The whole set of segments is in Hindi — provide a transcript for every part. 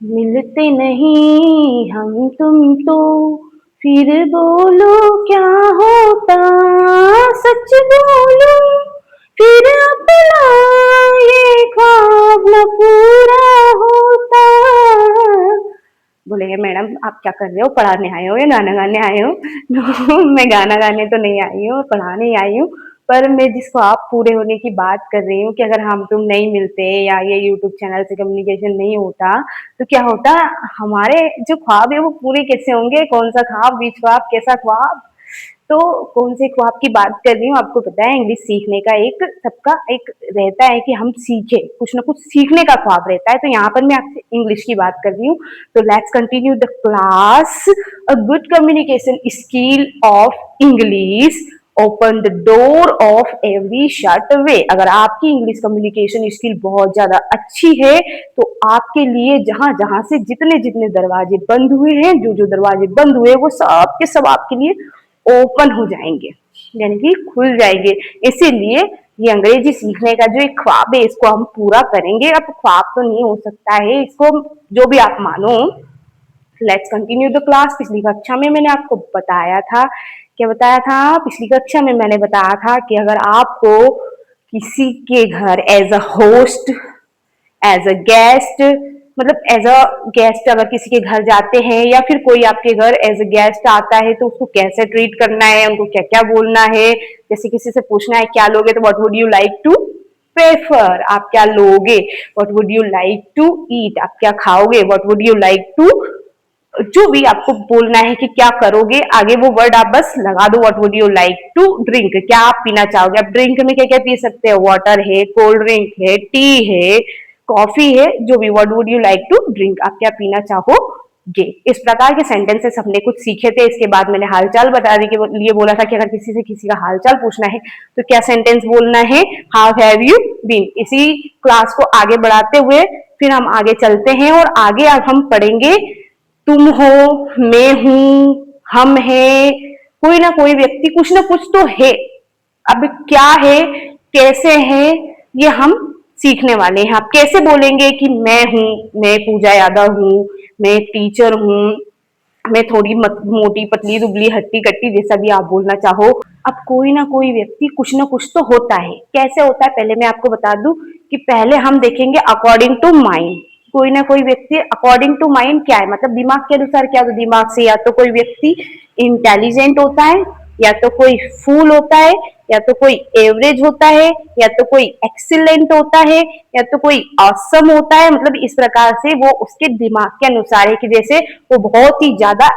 मिलते नहीं हम तुम तो फिर बोलो क्या होता, सच बोलो फिर अपना ये ख्वाब न पूरा होता। बोलेंगे मैडम आप क्या कर रहे हो, पढ़ाने आए हो या गाना गाने आए हो? तो मैं गाना गाने तो नहीं आई हूँ, पढ़ाने ही आई हूँ। पर मैं जिस ख्वाब पूरे होने की बात कर रही हूँ कि अगर हम तुम नहीं मिलते या ये यूट्यूब चैनल से कम्युनिकेशन नहीं होता तो क्या होता, हमारे जो ख्वाब है वो पूरे कैसे होंगे, कौन सा ख्वाब, बीच ख्वाब, कैसा ख्वाब। तो कौन से ख्वाब की बात कर रही हूँ, आपको पता है इंग्लिश सीखने का एक सबका एक रहता है कि हम सीखे, कुछ ना कुछ सीखने का ख्वाब रहता है। तो यहाँ पर मैं आपसे इंग्लिश की बात कर रही हूँ। तो let's continue the class. A good communication skill of English open the door of every shut way. अगर आपकी इंग्लिश कम्युनिकेशन स्किल बहुत ज्यादा अच्छी है तो आपके लिए जहां जहां से जितने जितने दरवाजे बंद हुए हैं, जो जो दरवाजे बंद हुए वो सब के सब आपके लिए ओपन हो जाएंगे, यानी कि खुल जाएंगे। इसीलिए ये अंग्रेजी सीखने का जो एक ख्वाब है इसको हम पूरा करेंगे। अब ख्वाब तो नहीं हो सकता है, इसको जो भी आप मानो। Let's continue the class. पिछली कक्षा में मैंने आपको बताया था, क्या बताया था, पिछली कक्षा में मैंने बताया था कि अगर आपको किसी के घर as a host, as a guest, मतलब एज अ गेस्ट अगर किसी के घर जाते हैं या फिर कोई आपके घर एज अ गेस्ट आता है तो उसको कैसे ट्रीट करना है, उनको क्या क्या बोलना है। जैसे किसी से पूछना है क्या लोगे तो what would you like to prefer, आप क्या लोगे, what would you like to eat, आप क्या खाओगे, what would you like to, जो भी आपको बोलना है कि क्या करोगे आगे वो वर्ड आप बस लगा दो। What would you like to drink, क्या आप पीना चाहोगे, आप ड्रिंक में क्या क्या पी सकते हो, वाटर है, कोल्ड ड्रिंक है, टी है, कॉफी है, जो भी, what would you like to drink, आप क्या पीना चाहोगे। इस प्रकार के सेंटेंसेस हमने कुछ सीखे थे। इसके बाद मैंने हालचाल बताने के लिए बोला था कि अगर किसी से किसी का हालचाल पूछना है तो क्या सेंटेंस बोलना है, हाउ हैव यू बीन। इसी क्लास को आगे बढ़ाते हुए फिर हम आगे चलते हैं और आगे अब हम पढ़ेंगे तुम हो, मैं हूं, हम है, कोई ना कोई व्यक्ति कुछ ना कुछ तो है। अब क्या है, कैसे है, ये हम सीखने वाले हैं। आप कैसे बोलेंगे कि मैं हूं, मैं पूजा यादव हूं, मैं एक टीचर हूं, मैं थोड़ी मोटी पतली दुबली हट्टी कट्टी, जैसा भी आप बोलना चाहो। अब कोई ना कोई व्यक्ति कुछ ना कुछ तो होता है। कैसे होता है पहले मैं आपको बता दूं कि पहले हम देखेंगे अकॉर्डिंग टू माइंड। कोई ना कोई व्यक्ति अकॉर्डिंग टू माइंड क्या है, मतलब दिमाग के अनुसार क्या, तो दिमाग से या तो कोई व्यक्ति इंटेलिजेंट होता है, या तो कोई फूल होता है, या तो कोई एवरेज होता है, या तो कोई एक्सीलेंट होता है, या तो कोई ऑसम होता है। मतलब इस प्रकार से वो उसके दिमाग के अनुसार है कि जैसे वो बहुत ही ज्यादा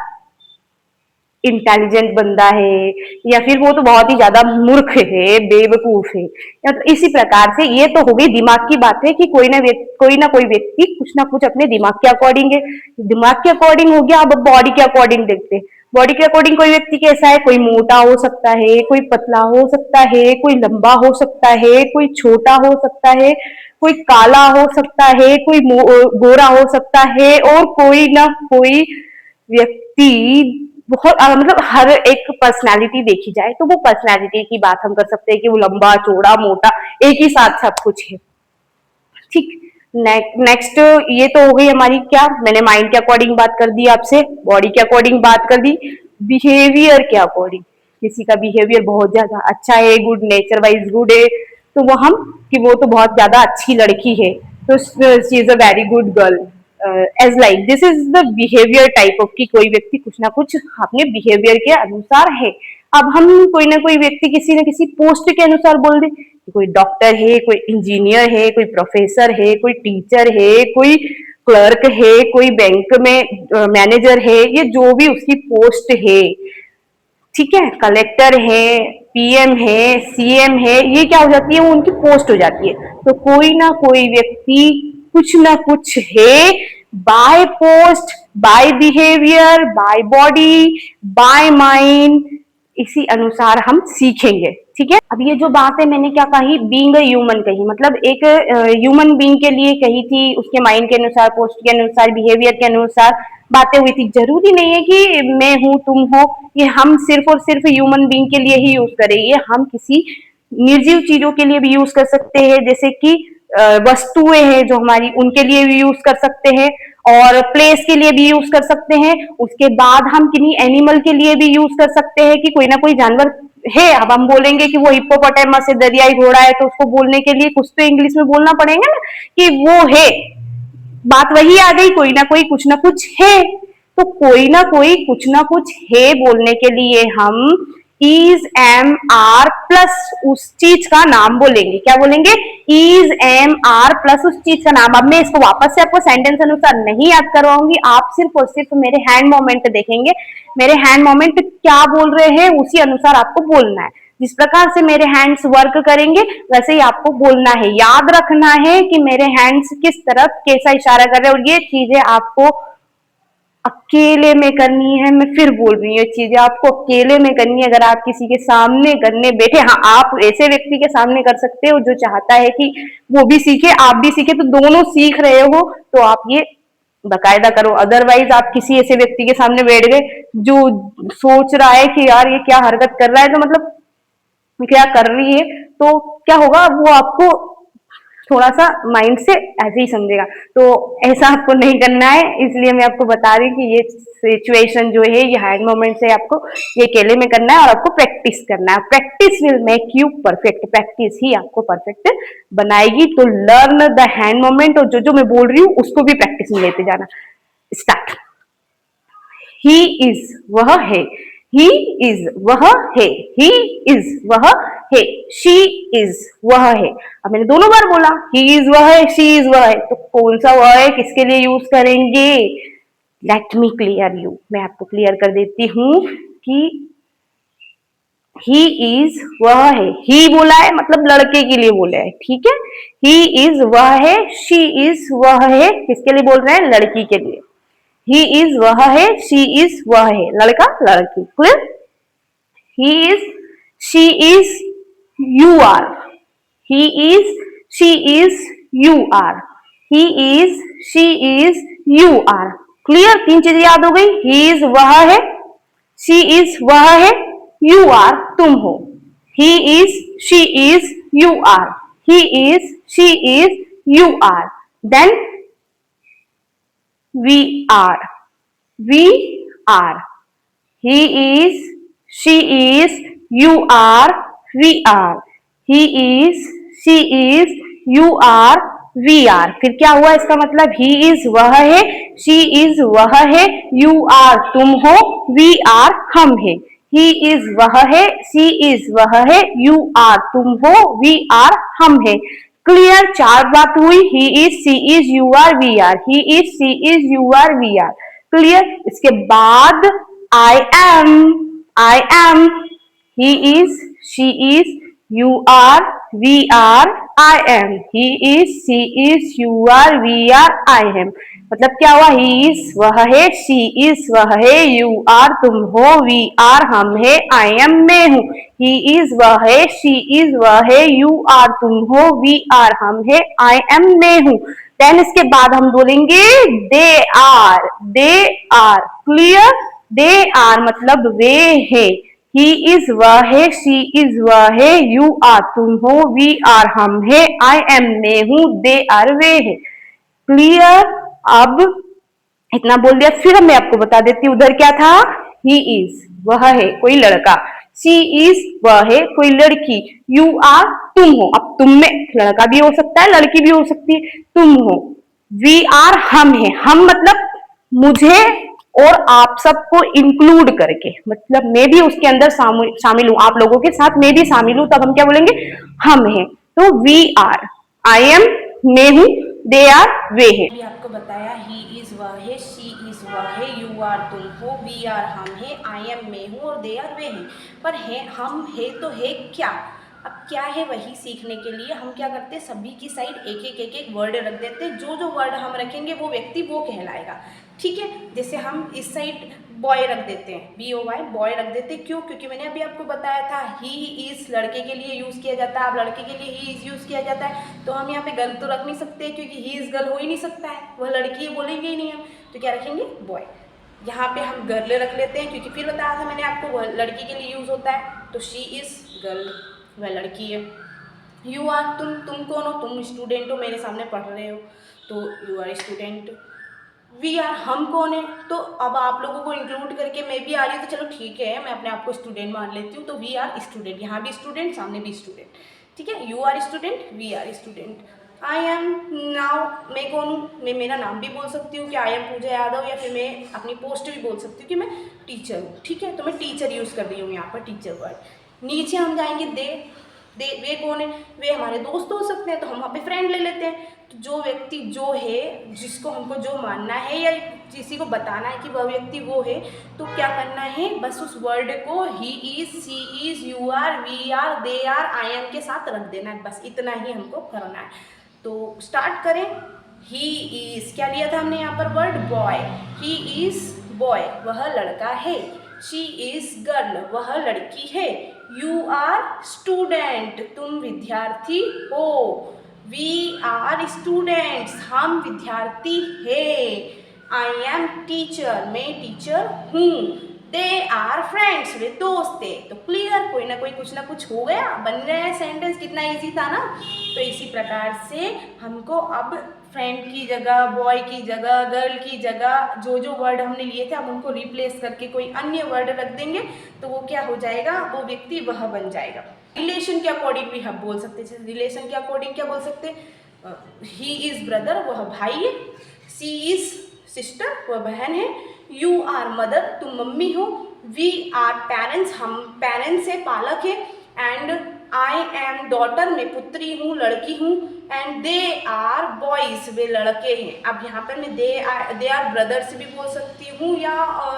इंटेलिजेंट बंदा है या फिर वो तो बहुत ही ज्यादा मूर्ख है, बेवकूफ है, या तो इसी प्रकार से। ये तो हो गई दिमाग की बात है कि कोई ना कोई व्यक्ति कुछ ना कुछ अपने दिमाग के अकॉर्डिंग है। दिमाग के अकॉर्डिंग हो गया। अब बॉडी के अकॉर्डिंग देखते हैं। बॉडी के अकॉर्डिंग कोई व्यक्ति कैसा है, कोई मोटा हो सकता है, कोई पतला हो सकता है, कोई लंबा हो सकता है, कोई छोटा हो सकता है, कोई काला हो सकता है, कोई गोरा हो सकता है, और कोई ना कोई व्यक्ति बहुत मतलब हर एक पर्सनालिटी देखी जाए तो वो पर्सनालिटी की बात हम कर सकते हैं कि वो लंबा चौड़ा मोटा एक ही साथ सब कुछ है। ठीक। नेक्स्ट ये तो हो गई हमारी, क्या मैंने माइंड के अकॉर्डिंग बात कर दी आपसे, बॉडी के अकॉर्डिंग बात कर दी, बिहेवियर के अकॉर्डिंग। किसी का बिहेवियर बहुत ज्यादा अच्छा है, गुड नेचर वाइज गुड है, तो वो हम कि वो तो बहुत ज्यादा अच्छी लड़की है, तो she is a very good girl, as like this is the behaviour type of, कि कोई व्यक्ति कुछ ना कुछ अपने बिहेवियर के अनुसार है। अब हम कोई ना कोई व्यक्ति किसी न किसी पोस्ट के अनुसार बोल दे, कोई डॉक्टर है, कोई इंजीनियर है, कोई प्रोफेसर है, कोई टीचर है, कोई क्लर्क है, कोई बैंक में मैनेजर है, ये जो भी उसकी पोस्ट है, ठीक है, कलेक्टर है, पीएम है, सीएम है, ये क्या हो जाती है, वो उनकी पोस्ट हो जाती है। तो कोई ना कोई व्यक्ति कुछ ना कुछ है, by post, by behaviour, by body, by mind, इसी अनुसार हम सीखेंगे। ठीक है। अब ये जो बात है मैंने क्या कही, बीइंग अ ह्यूमन कही, मतलब एक ह्यूमन बीइंग के लिए कही थी, उसके माइंड के अनुसार, पोस्ट के अनुसार, बिहेवियर के अनुसार बातें हुई थी। जरूरी नहीं है कि मैं हूं तुम हो, ये हम सिर्फ और सिर्फ ह्यूमन बीइंग के लिए ही यूज करें, ये हम किसी निर्जीव चीजों के लिए भी यूज कर सकते हैं, जैसे कि वस्तुएं हैं जो हमारी, उनके लिए भी यूज कर सकते हैं, और प्लेस के लिए भी यूज कर सकते हैं। उसके बाद हम किन्हीं एनिमल के लिए भी यूज कर सकते हैं कि कोई ना कोई जानवर है। अब हम बोलेंगे कि वो हिप्पोपोटामस है, दरियाई घोड़ा है, तो उसको बोलने के लिए कुछ तो इंग्लिश में बोलना पड़ेगा ना कि वो है। बात वही आ गई, कोई ना कोई कुछ ना कुछ है। तो कोई ना कोई कुछ ना कुछ है बोलने के लिए हम इज एम आर प्लस उस चीज का नाम बोलेंगे। क्या बोलेंगे? इज एम आर प्लस उस चीज का नाम। अब मैं इसको वापस से आपको सेंटेंस अनुसार नहीं याद करवाऊंगी, आप सिर्फ और सिर्फ मेरे हैंड मोमेंट देखेंगे। मेरे हैंड मोमेंट क्या बोल रहे हैं उसी अनुसार आपको बोलना है। जिस प्रकार से मेरे हैंड्स वर्क करेंगे वैसे ही आपको बोलना है। याद रखना है कि मेरे हैंड्स किस तरफ कैसा इशारा कर रहे हैं, और ये चीजें आपको अकेले में करनी है। मैं फिर बोल रही हूँ, ये चीजें आपको अकेले में करनी है। अगर आप किसी के सामने करने बैठे, हाँ आप ऐसे व्यक्ति के सामने कर सकते हो जो चाहता है कि वो भी सीखे आप भी सीखे, तो दोनों सीख रहे हो तो आप ये बकायदा करो। अदरवाइज आप किसी ऐसे व्यक्ति के सामने बैठ गए जो सोच रहा है कि यार ये क्या हरकत कर रहा है, तो मतलब क्या कर रही है, तो क्या होगा, वो आपको थोड़ा सा माइंड से ऐसे ही समझेगा। तो ऐसा आपको नहीं करना है, इसलिए मैं आपको बता रही हूँ कि ये सिचुएशन जो है ये हैंड मोमेंट से आपको ये अकेले में करना है और आपको प्रैक्टिस करना है। Practice will make you perfect, practice ही आपको परफेक्ट बनाएगी। तो लर्न द हैंड मोमेंट, और जो जो मैं बोल रही हूँ उसको भी प्रैक्टिस में लेते जाना। स्टार्ट। ही इज वह है, ही इज वह है, ही इज वह है, शी इज वह है। अब मैंने दोनों बार बोला ही इज वह है, शी इज वह है, तो कौन सा वह है किसके लिए यूज करेंगे? लेट मी क्लियर यू, मैं आपको क्लियर कर देती हूँ कि ही इज वह है, ही बोला है मतलब लड़के के लिए बोला है, ठीक है। ही इज वह है, शी इज वह है, किसके लिए बोल रहे हैं? लड़की के लिए। ही इज वह है, शी इज वह है, लड़का लड़की। Clear? He is, she is, you are. He is, she is, you are. He is, she is, you are. Clear? तीन चीजें याद हो गई। ही इज वह है, शी इज वह है, यू आर तुम हो। He is, she is, you are. He is, she is, you are. Then we are, we are. He is, she is, you are, we are. He is, she is, you are, we are. फिर क्या हुआ इसका मतलब? he is वह है, she is वह है, you are तुम हो, we are हम है। he is वह है, she is वह है, you are तुम हो, we are हम है। क्लियर? चार बात हुई। he is, she is, you are, we are. he is, she is, you are, we are. Clear? इसके बाद I am, he is, she is, you are, we are, I am. he is, she is, you are, we are, I am. मतलब क्या हुआ? he is वह है, she is वह है, you are तुम हो, we are हम है, I am मैं हूँ। he is वह है, she is वह है, you are तुम हो, we are हम है, I am मैं हूँ। देन इसके बाद हम बोलेंगे they are, they are. Clear? They are मतलब वे है। ही इज वह है, शी इज वह है, यू आर तुम हो, वी आर हम है, आई एम मैं हूं, दे आर वे है। क्लियर? अब इतना बोल दिया, फिर मैं आपको बता देती हूँ उधर क्या था। ही इज वह है, कोई लड़का। शी इज वह है, कोई लड़की। यू आर तुम हो। अब तुम में लड़का भी हो सकता है, लड़की भी हो सकती है, तुम हो। वी आर हम है, हम मतलब मुझे और आप सबको इंक्लूड करके, मतलब मैं भी उसके अंदर शामिल हूं, आप लोगों के साथ मैं भी शामिल हूं, तब हम क्या बोलेंगे? हम है। तो वी आर, आई एम मैं हूं, दे आर वे है। भी आपको बताया ही इज वह है, शी इज वह है, यू आर तुम हो, वी आर हम है, आई एम मैं हूँ और दे आर वे हैं। पर है हम है तो है क्या? अब क्या है वही सीखने के लिए हम क्या करते हैं, सभी की साइड एक एक वर्ड रख देते हैं। जो जो वर्ड हम रखेंगे वो व्यक्ति वो कहलाएगा। ठीक है, जैसे हम इस साइड बॉय रख देते हैं, BOY बॉय रख देते हैं। क्यों? क्योंकि मैंने अभी आपको बताया था ही इज लड़के के लिए यूज़ किया जाता है, अब लड़के के लिए ही इज यूज़ किया जाता है, तो हम यहाँ पे गर्ल तो रख नहीं सकते क्योंकि ही इज गर्ल हो ही नहीं सकता है, वह लड़की है बोलेंगे ही नहीं हम, तो क्या रखेंगे? बॉय। यहाँ पे हम गर्ल रख लेते हैं क्योंकि फिर बताया था मैंने आपको वह लड़की के लिए यूज़ होता है, तो शी इज़ गर्ल, वह लड़की है। यू आर तुम कौन हो? तुम स्टूडेंट हो, मेरे सामने पढ़ रहे हो, तो you are student. We are हम कौन है, तो अब आप लोगों को इंक्लूड करके मैं भी आ रही हूँ, तो चलो ठीक है, मैं अपने आप को स्टूडेंट मान लेती हूँ। तो वी आर स्टूडेंट, यहाँ भी स्टूडेंट, सामने भी स्टूडेंट, ठीक है। You are student, we are student. I am now, मैं कौन हूँ, मैं मेरा नाम भी बोल सकती हूँ कि आई एम पूजा यादव, या फिर मैं अपनी पोस्ट भी बोल सकती हूँ कि मैं टीचर हूँ, ठीक है। तो मैं टीचर यूज़ कर रही हूँ यहाँ पर, टीचर वर्ड। नीचे हम जाएंगे दे वे कौन है, वे हमारे दोस्त हो सकते हैं, तो हम वहाँ पे फ्रेंड ले लेते हैं। तो जो व्यक्ति जो है, जिसको हमको जो मानना है या किसी को बताना है कि वह व्यक्ति वो है, तो क्या करना है, बस उस वर्ड को he is, she is, you are, we are, they are, I am के साथ रख देना है, बस इतना ही हमको करना है। तो स्टार्ट करें। ही इज, क्या लिया था हमने यहाँ पर word, boy. He is boy, वह लड़का है। शी इज गर्ल, वह लड़की है। यू आर स्टूडेंट, तुम विद्यार्थी हो। वी आर स्टूडेंट्स, हम विद्यार्थी हैं। आई एम टीचर, मैं टीचर हूँ। दे आर फ्रेंड्स, वे दोस्त थे। तो क्लियर, कोई ना कोई कुछ ना कुछ हो गया, बन गया है सेंटेंस। कितना इजी था ना। तो इसी प्रकार से हमको अब फ्रेंड की जगह, बॉय की जगह, गर्ल की जगह जो जो वर्ड हमने लिए थे, अब उनको रिप्लेस करके कोई अन्य वर्ड रख देंगे, तो वो क्या हो जाएगा, वो व्यक्ति वह बन जाएगा। रिलेशन के अकॉर्डिंग भी हम बोल सकते हैं। रिलेशन के अकॉर्डिंग क्या बोल सकते हैं, ही इज ब्रदर, वह भाई है। सी इज सिस्टर, वह बहन है। यू आर मदर, तुम मम्मी हो। वी आर पेरेंट्स, हम पेरेंट्स है, पालक है। एंड आई एम डॉटर, मैं पुत्री हूँ, लड़की हूँ। एंड दे आर बॉयज, वे लड़के हैं। अब यहाँ पर मैं दे आर ब्रदर्स भी बोल सकती हूँ, या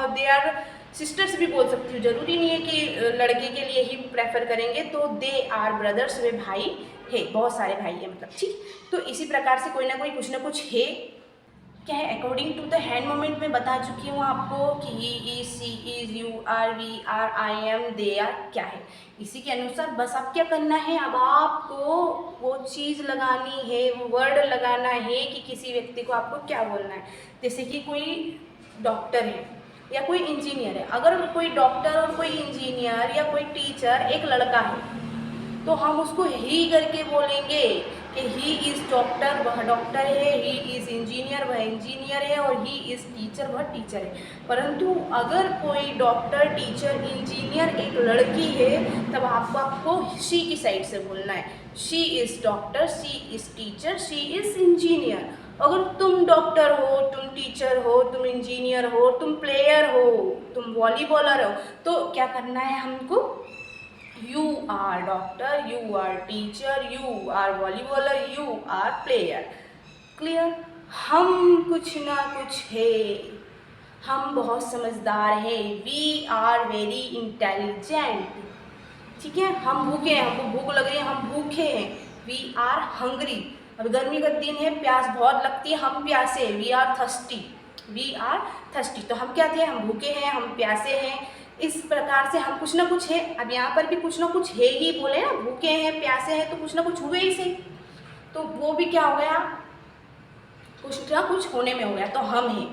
दे आर सिस्टर्स भी बोल सकती हूँ। जरूरी नहीं है कि लड़के के लिए ही प्रेफर करेंगे। तो दे आर ब्रदर्स, वे भाई है, बहुत सारे भाई है मतलब, ठीक। तो इसी प्रकार से कोई ना कोई कुछ ना कुछ है। क्या है, according to the hand moment में बता चुकी हूँ आपको कि he is, she is, you are, we are, I am, they are क्या है। इसी के अनुसार बस आप क्या करना है, अब आपको वो चीज़ लगानी है, वो वर्ड लगाना है कि किसी व्यक्ति को आपको क्या बोलना है। जैसे कि कोई डॉक्टर है या कोई इंजीनियर है। अगर कोई डॉक्टर और कोई इंजीनियर या कोई टीचर एक लड़का है, तो हम उसको ही करके बोलेंगे कि ही इज़ डॉक्टर, वह डॉक्टर है। ही इज़ इंजीनियर, वह इंजीनियर है। और ही इज़ टीचर, वह टीचर है। परंतु अगर कोई डॉक्टर, टीचर, इंजीनियर एक लड़की है, तब आपको शी की साइड से बोलना है। She is doctor, she is teacher, she is engineer. अगर तुम डॉक्टर हो, तुम टीचर हो, तुम इंजीनियर हो, तुम प्लेयर हो, तुम वॉलीबॉलर हो, तो क्या करना है हमको, you are doctor, you are teacher, you are volleyballer, you are player। Clear. हम कुछ ना कुछ है, हम बहुत समझदार हैं। वी आर वेरी इंटेलिजेंट, ठीक है। हम भूखे हैं, हमको भूख लग रही है, हम भूखे हैं। वी आर हंग्री, अब गर्मी का दिन है, प्यास बहुत लगती है, हम प्यासे। We are thirsty, we are thirsty. तो हम क्या थे, हम भूखे हैं, हम प्यासे हैं। इस प्रकार से हम कुछ ना कुछ है। अब यहाँ पर भी कुछ ना कुछ है ही बोले ना, भूखे हैं, प्यासे हैं, तो कुछ ना कुछ हुए ही सही। तो वो भी क्या हो गया, कुछ ना कुछ होने में हो गया। तो हम हैं,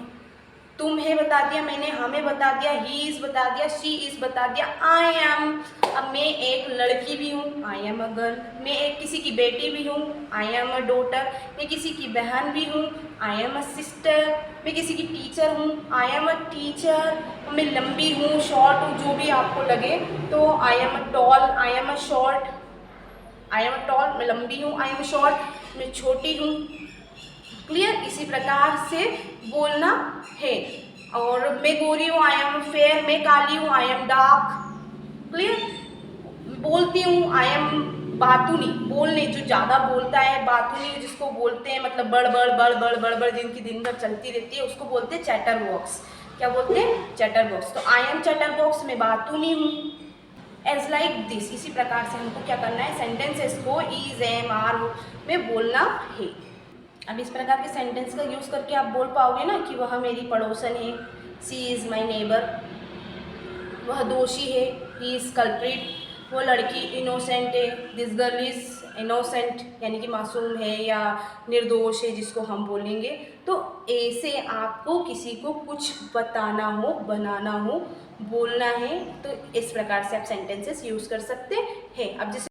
तुम है बता दिया मैंने, हमें बता दिया, ही इज बता दिया, शी इज बता दिया, आई एम। अब मैं एक लड़की भी हूँ, आई एम अ गर्ल। मैं एक किसी की बेटी भी हूँ, आई एम अ डॉटर। मैं किसी की बहन भी हूँ, आई एम अ सिस्टर। मैं किसी की टीचर हूँ, आई एम अ टीचर। मैं लंबी हूँ, शॉर्ट हूँ, जो भी आपको लगे। तो I am a tall, I am a short. I am a tall, मैं लंबी हूँ, आई एम शॉर्ट, मैं छोटी हूँ। क्लियर। इसी प्रकार से बोलना है। और मैं गोरी हूँ, आई एम फेयर। मैं काली हूँ, आई एम डार्क। क्लियर। बोलती हूँ, आई एम बातूनी, बोलने जो ज़्यादा बोलता है, बातूनी जिसको बोलते हैं, मतलब बड़ बड़ बड़ बड़ बड़ बड़ जिनकी दिन भर चलती रहती है, उसको बोलते हैं चैटर बॉक्स। क्या बोलते हैं, चैटर बॉक्स। तो आई एम चैटर बॉक्स, मैं बातूनी हूँ। एज लाइक दिस, इसी प्रकार से हमको क्या करना है, सेंटेंसेस को इज, एम, आर में बोलना है। अब इस प्रकार के सेंटेंस का यूज़ करके आप बोल पाओगे ना कि वह मेरी पड़ोसन है, सी इज़ माई नेबर। वह दोषी है, ही इज़ कल्प्रिट। वो लड़की इनोसेंट है, दिस गर्ल इज़ इनोसेंट, यानी कि मासूम है या निर्दोष है, जिसको हम बोलेंगे। तो ऐसे आपको किसी को कुछ बताना हो, बनाना हो, बोलना है, तो इस प्रकार से आप सेंटेंसेस यूज़ कर सकते हैं। अब जैसे